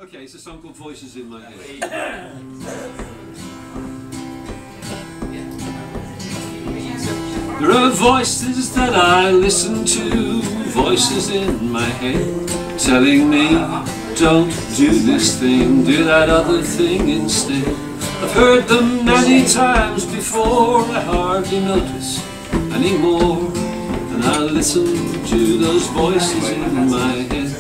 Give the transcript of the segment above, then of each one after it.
Okay, it's a song called Voices in My Head. There are voices that I listen to, voices in my head, telling me, don't do this thing, do that other thing instead. I've heard them many times before, I hardly notice anymore, and I listen to those voices in my head.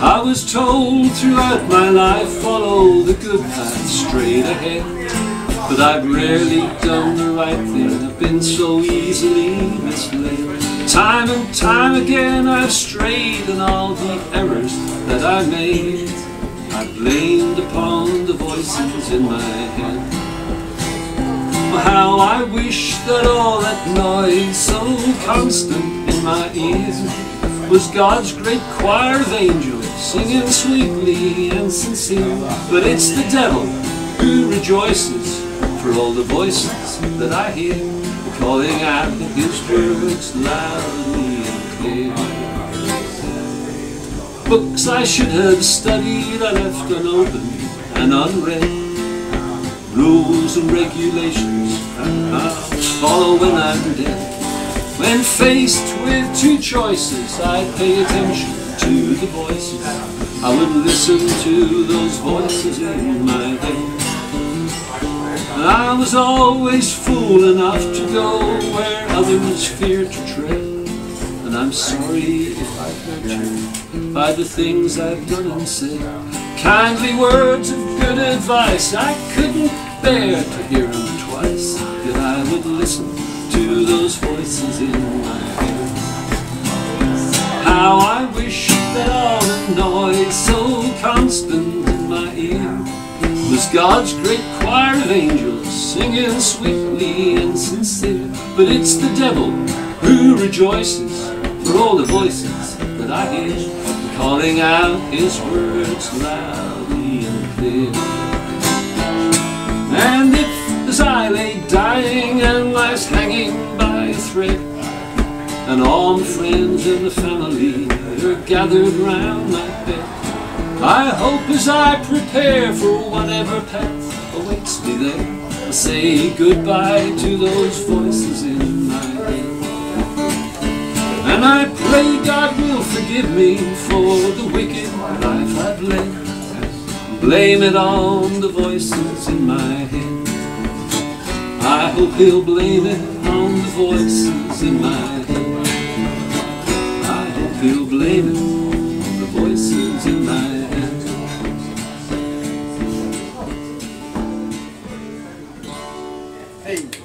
I was told throughout my life, follow the good path straight ahead, but I've rarely done the right thing, I've been so easily misled. Time and time again I've strayed, and all the errors that I made I blamed upon the voices in my head. How I wish that all that noise so constant in my ears was God's great choir of angels singing sweetly and sincere. But it's the devil who rejoices for all the voices that I hear, calling out his words loudly and clear. Books I should have studied I left unopened and unread. Rules and regulations I'll follow when I'm dead. When faced with two choices, I'd pay attention to the voices. I would listen to those voices in my head. And I was always fool enough to go where others fear to tread. And I'm sorry if I've hurt you by the things I've done and said. Kindly words of good advice, I couldn't bear to hear them twice. That I would listen to those voices in my head. How I wish that all the noise so constant in my ear was God's great choir of angels singing sweetly and sincere. But it's the devil who rejoices for all the voices that I hear, calling out his words loudly and clear. And if, as I lay dying and life's hanging by a thread, and all my friends and the family are gathered round my bed, I hope as I prepare for whatever path awaits me there, I'll say goodbye to those voices in my head. And I pray God will forgive me for the wicked life I've led, blame it on the voices in my head. I hope he'll blame it on the voices in my head. I hope he'll blame it on the voices in my head. Hey.